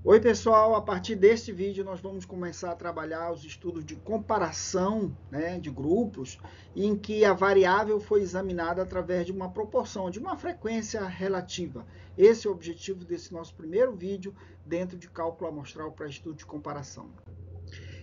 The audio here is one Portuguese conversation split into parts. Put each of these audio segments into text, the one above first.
Oi pessoal, a partir deste vídeo nós vamos começar a trabalhar os estudos de comparação, de grupos, em que a variável foi examinada através de uma proporção, de uma frequência relativa. Esse é o objetivo desse nosso primeiro vídeo dentro de cálculo amostral para estudo de comparação.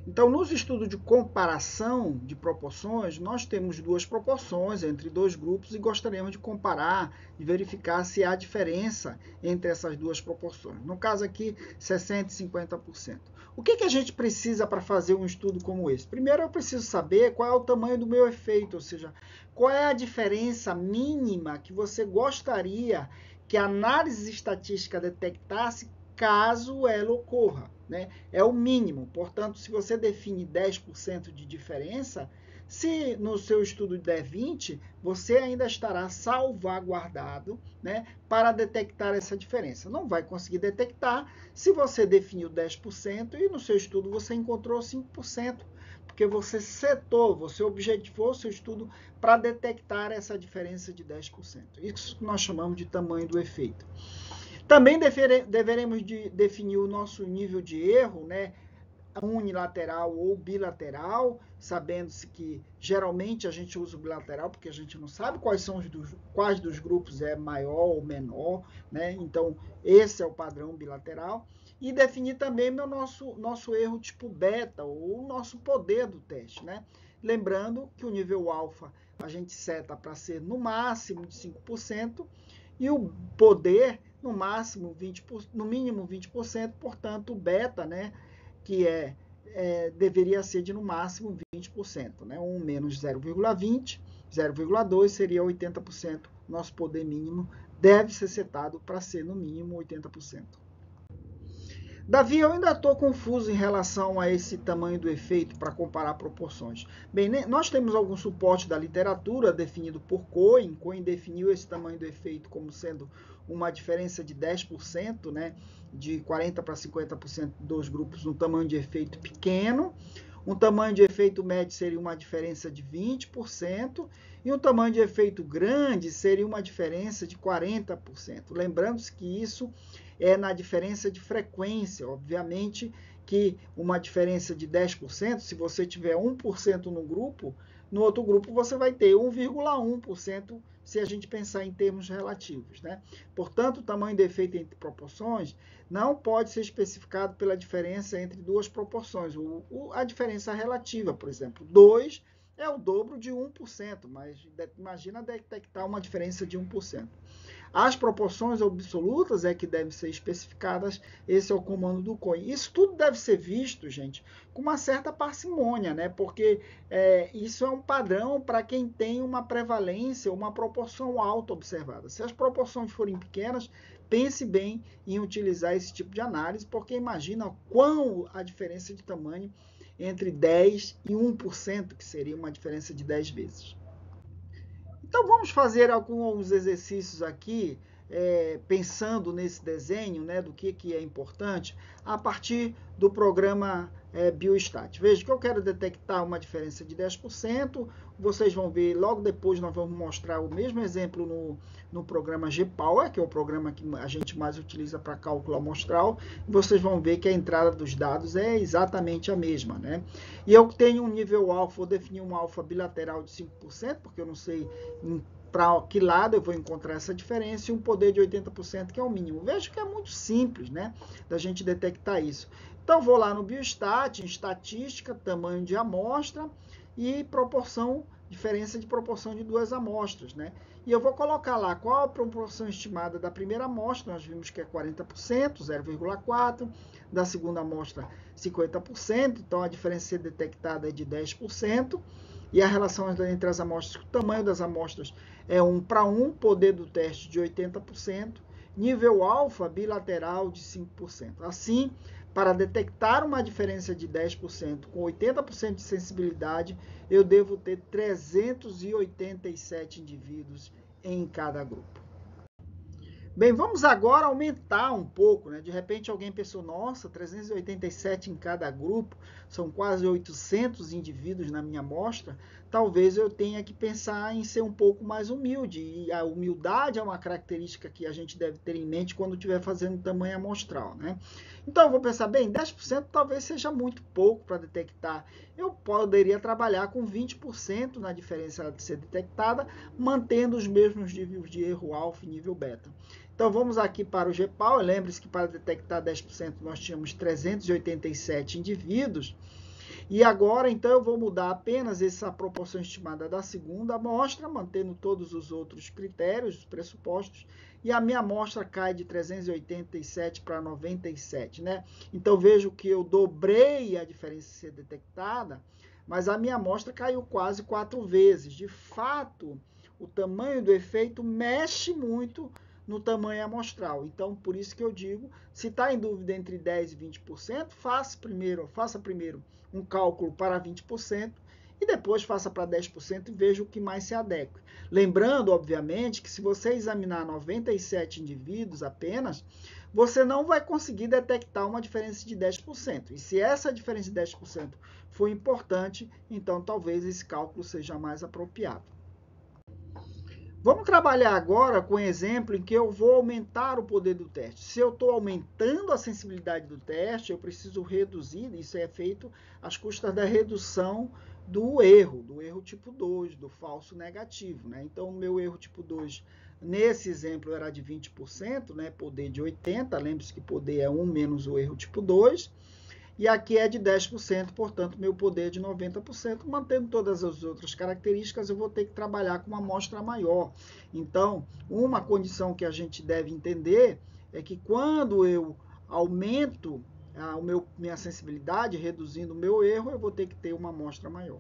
Então, nos estudos de comparação de proporções, nós temos duas proporções entre dois grupos e gostaríamos de comparar e verificar se há diferença entre essas duas proporções. No caso aqui, 60% e 50%. O que a gente precisa para fazer um estudo como esse? Primeiro, eu preciso saber qual é o tamanho do meu efeito, ou seja, qual é a diferença mínima que você gostaria que a análise estatística detectasse caso ela ocorra. É o mínimo. Portanto, se você define 10% de diferença, se no seu estudo der 20, você ainda estará salvaguardado para detectar essa diferença. Não vai conseguir detectar se você definiu 10% e no seu estudo você encontrou 5%, porque você setou, você objetivou o seu estudo para detectar essa diferença de 10%. Isso que nós chamamos de tamanho do efeito. Também deveremos definir o nosso nível de erro, unilateral ou bilateral, sabendo-se que geralmente a gente usa o bilateral porque a gente não sabe quais dos grupos é maior ou menor, Então, esse é o padrão bilateral. E definir também o nosso erro tipo beta, ou o nosso poder do teste, Lembrando que o nível alfa a gente seta para ser no máximo de 5%, e o poder no máximo 20%, no mínimo 20%, portanto, o beta, que deveria ser de no máximo 20%, 1 menos 0,20, 0,2 seria 80%. Nosso poder mínimo deve ser setado para ser no mínimo 80%. Davi, eu ainda estou confuso em relação a esse tamanho do efeito para comparar proporções. Bem, nós temos algum suporte da literatura definido por Cohen. Cohen definiu esse tamanho do efeito como sendo uma diferença de 10%, de 40% para 50% dos grupos, um tamanho de efeito pequeno. Um tamanho de efeito médio seria uma diferença de 20%, e um tamanho de efeito grande seria uma diferença de 40%. Lembrando-se que isso é na diferença de frequência. Obviamente que uma diferença de 10%, se você tiver 1% no grupo, no outro grupo você vai ter 1,1%, se a gente pensar em termos relativos, Portanto, o tamanho do efeito entre proporções não pode ser especificado pela diferença entre duas proporções. A diferença relativa, por exemplo, 2 é o dobro de 1%, mas imagina detectar uma diferença de 1%. As proporções absolutas é que devem ser especificadas, esse é o comando do Cohen. Isso tudo deve ser visto, gente, com uma certa parcimônia, porque isso é um padrão para quem tem uma prevalência, uma proporção alta observada. Se as proporções forem pequenas, pense bem em utilizar esse tipo de análise, porque imagina quão a diferença de tamanho entre 10 e 1%, que seria uma diferença de 10 vezes. Então, vamos fazer alguns exercícios aqui, pensando nesse desenho, do que é importante, a partir do programa Biostat. Veja que eu quero detectar uma diferença de 10%, vocês vão ver, logo depois nós vamos mostrar o mesmo exemplo no programa GPower, que é o programa que a gente mais utiliza para cálculo amostral, e vocês vão ver que a entrada dos dados é exatamente a mesma, E eu tenho um nível alfa, vou definir um alfa bilateral de 5%, porque eu não sei para que lado eu vou encontrar essa diferença, e um poder de 80%, que é o mínimo. Veja que é muito simples, da gente detectar isso. Então, vou lá no Biostat, em estatística, tamanho de amostra e proporção, diferença de proporção de duas amostras, E eu vou colocar lá qual a proporção estimada da primeira amostra, nós vimos que é 40%, 0,4%, da segunda amostra 50%, então a diferença a ser detectada é de 10%, e a relação entre as amostras, o tamanho das amostras é 1 para 1, poder do teste de 80%, nível alfa bilateral de 5%. Assim, para detectar uma diferença de 10% com 80% de sensibilidade, eu devo ter 387 indivíduos em cada grupo. Bem, vamos agora aumentar um pouco, né? De repente alguém pensou, nossa, 387 em cada grupo, são quase 800 indivíduos na minha amostra. Talvez eu tenha que pensar em ser um pouco mais humilde. E a humildade é uma característica que a gente deve ter em mente quando estiver fazendo tamanho amostral, né? Então eu vou pensar, bem, 10% talvez seja muito pouco para detectar. Eu poderia trabalhar com 20% na diferença de ser detectada, mantendo os mesmos níveis de erro alfa e nível beta. Então vamos aqui para o GPAL. Lembre-se que para detectar 10% nós tínhamos 387 indivíduos. E agora, então, eu vou mudar apenas essa proporção estimada da segunda amostra, mantendo todos os outros critérios, os pressupostos, e a minha amostra cai de 387 para 97, né? Então vejo que eu dobrei a diferença ser detectada, mas a minha amostra caiu quase 4 vezes. De fato, o tamanho do efeito mexe muito no tamanho amostral. Então, por isso que eu digo, se está em dúvida entre 10% e 20%, faça primeiro um cálculo para 20% e depois faça para 10% e veja o que mais se adequa. Lembrando, obviamente, que se você examinar 97 indivíduos apenas, você não vai conseguir detectar uma diferença de 10%. E se essa diferença de 10% for importante, então talvez esse cálculo seja mais apropriado. Vamos trabalhar agora com um exemplo em que eu vou aumentar o poder do teste. Se eu estou aumentando a sensibilidade do teste, eu preciso reduzir, isso é feito às custas da redução do erro tipo 2, do falso negativo, né? Então, o meu erro tipo 2, nesse exemplo, era de 20%, né? Poder de 80%, lembre-se que poder é 1 menos o erro tipo 2, e aqui é de 10%, portanto, meu poder é de 90%. Mantendo todas as outras características, eu vou ter que trabalhar com uma amostra maior. Então, uma condição que a gente deve entender é que quando eu aumento minha sensibilidade, reduzindo o meu erro, eu vou ter que ter uma amostra maior.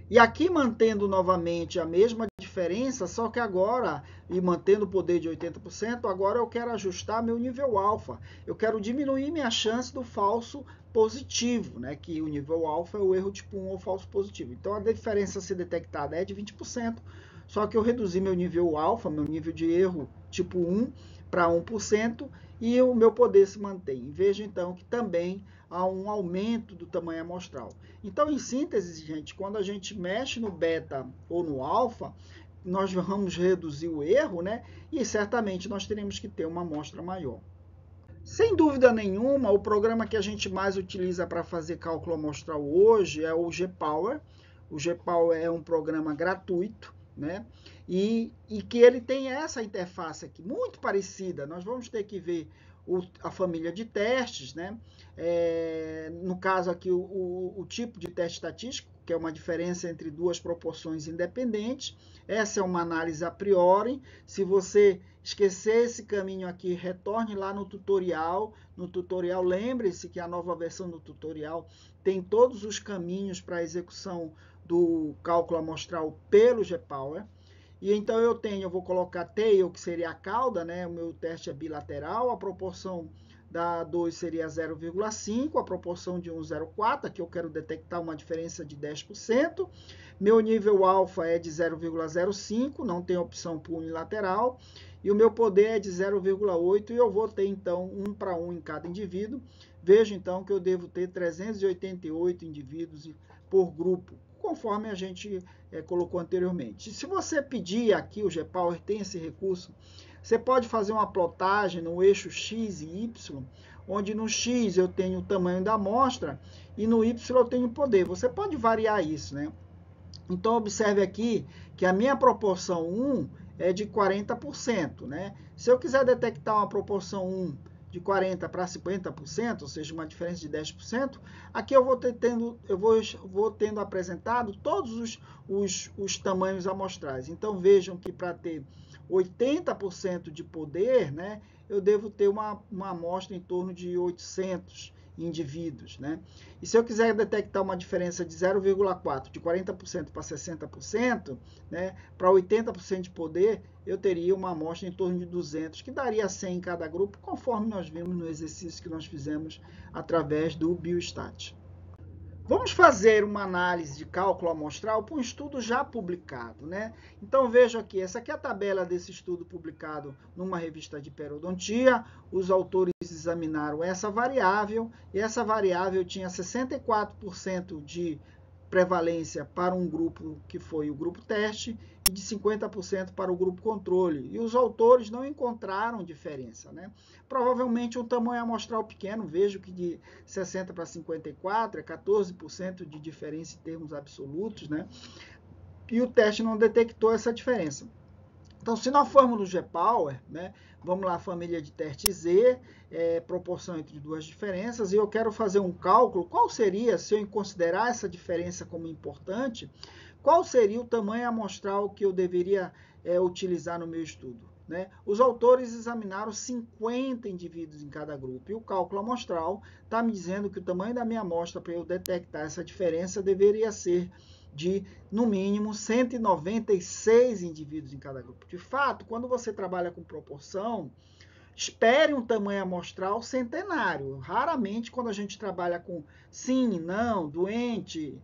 E aqui mantendo novamente a mesma diferença, só que agora, e mantendo o poder de 80%, agora eu quero ajustar meu nível alfa. Eu quero diminuir minha chance do falso positivo, né? Que o nível alfa é o erro tipo 1 ou falso positivo. Então a diferença a ser detectada é de 20%, só que eu reduzi meu nível alfa, meu nível de erro tipo 1 para 1%, e o meu poder se mantém. Veja então que também há um aumento do tamanho amostral. Então, em síntese, gente, quando a gente mexe no beta ou no alfa, nós vamos reduzir o erro, né? E certamente nós teremos que ter uma amostra maior. Sem dúvida nenhuma, o programa que a gente mais utiliza para fazer cálculo amostral hoje é o GPower. O GPower é um programa gratuito, né? E que ele tem essa interface aqui, muito parecida. Nós vamos ter que ver a família de testes, né? No caso aqui, o tipo de teste estatístico, que é uma diferença entre duas proporções independentes. Essa é uma análise a priori. Se você esquecer esse caminho aqui, retorne lá no tutorial. No tutorial, lembre-se que a nova versão do tutorial tem todos os caminhos para a execução do cálculo amostral pelo GPower. E então eu vou colocar tail, que seria a cauda, né? O meu teste é bilateral, a proporção da 2 seria 0,5, a proporção de 1, 0,4, aqui eu quero detectar uma diferença de 10%. Meu nível alfa é de 0,05, não tem opção por unilateral, e o meu poder é de 0,8, e eu vou ter então 1 para 1 em cada indivíduo. Vejo então que eu devo ter 388 indivíduos por grupo, conforme a gente colocou anteriormente. Se você pedir aqui, o GPower tem esse recurso, você pode fazer uma plotagem no eixo X e Y, onde no X eu tenho o tamanho da amostra e no Y eu tenho o poder. Você pode variar isso, né? Então, observe aqui que a minha proporção 1 é de 40%, né? Se eu quiser detectar uma proporção 1 de 40% para 50%, ou seja, uma diferença de 10%, aqui eu vou tendo apresentado todos os tamanhos amostrais. Então, vejam que para ter 80% de poder, né, eu devo ter uma amostra em torno de 800 indivíduos, né? E se eu quiser detectar uma diferença de 0,4, de 40% para 60%, né, para 80% de poder, eu teria uma amostra em torno de 200, que daria 100 em cada grupo, conforme nós vimos no exercício que nós fizemos através do Biostat. Vamos fazer uma análise de cálculo amostral para um estudo já publicado, né? Então, veja aqui, essa aqui é a tabela desse estudo publicado numa revista de periodontia. Os autores examinaram essa variável, e essa variável tinha 64% de prevalência para um grupo que foi o grupo teste e de 50% para o grupo controle. E os autores não encontraram diferença, né? Provavelmente um tamanho amostral pequeno, vejo que de 60 para 54 é 14% de diferença em termos absolutos, né? E o teste não detectou essa diferença. Então, se nós formos no G-Power, né, vamos lá, família de teste Z, proporção entre duas diferenças, e eu quero fazer um cálculo, qual seria, se eu considerar essa diferença como importante, qual seria o tamanho amostral que eu deveria utilizar no meu estudo? Né? Os autores examinaram 50 indivíduos em cada grupo, e o cálculo amostral está me dizendo que o tamanho da minha amostra para eu detectar essa diferença deveria ser de, no mínimo, 196 indivíduos em cada grupo. De fato, quando você trabalha com proporção, espere um tamanho amostral centenário. Raramente, quando a gente trabalha com sim, não, doente,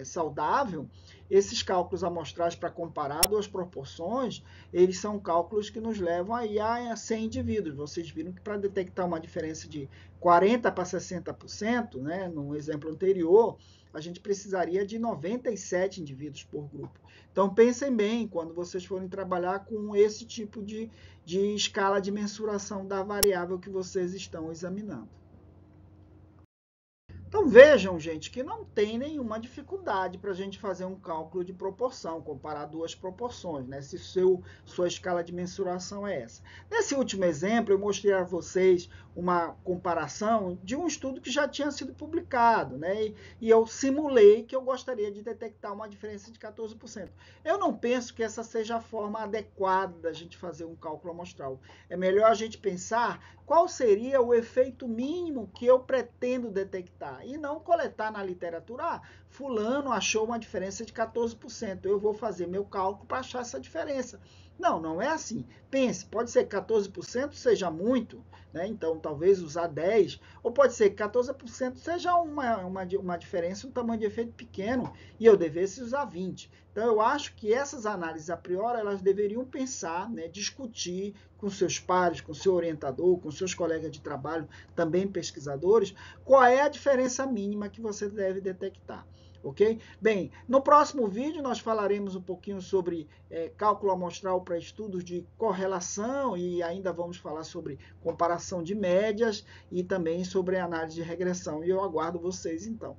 saudável, esses cálculos amostrais para comparar duas proporções, eles são cálculos que nos levam aí a 100 indivíduos. Vocês viram que para detectar uma diferença de 40% para 60%, né, no exemplo anterior, a gente precisaria de 97 indivíduos por grupo. Então, pensem bem quando vocês forem trabalhar com esse tipo de escala de mensuração da variável que vocês estão examinando. Então vejam, gente, que não tem nenhuma dificuldade para a gente fazer um cálculo de proporção, comparar duas proporções, né? Se sua escala de mensuração é essa. Nesse último exemplo, eu mostrei a vocês uma comparação de um estudo que já tinha sido publicado, né? E eu simulei que eu gostaria de detectar uma diferença de 14%. Eu não penso que essa seja a forma adequada da gente fazer um cálculo amostral. É melhor a gente pensar qual seria o efeito mínimo que eu pretendo detectar e não coletar na literatura, fulano achou uma diferença de 14%, eu vou fazer meu cálculo para achar essa diferença. Não, não é assim. Pense, pode ser que 14% seja muito, né? Então talvez usar 10%, ou pode ser que 14% seja uma diferença, um tamanho de efeito pequeno, e eu devesse usar 20%. Então eu acho que essas análises a priori, elas deveriam pensar, né, discutir com seus pares, com seu orientador, com seus colegas de trabalho, também pesquisadores, qual é a diferença mínima que você deve detectar. Ok? Bem, no próximo vídeo nós falaremos um pouquinho sobre cálculo amostral para estudos de correlação e ainda vamos falar sobre comparação de médias e também sobre análise de regressão. E eu aguardo vocês então.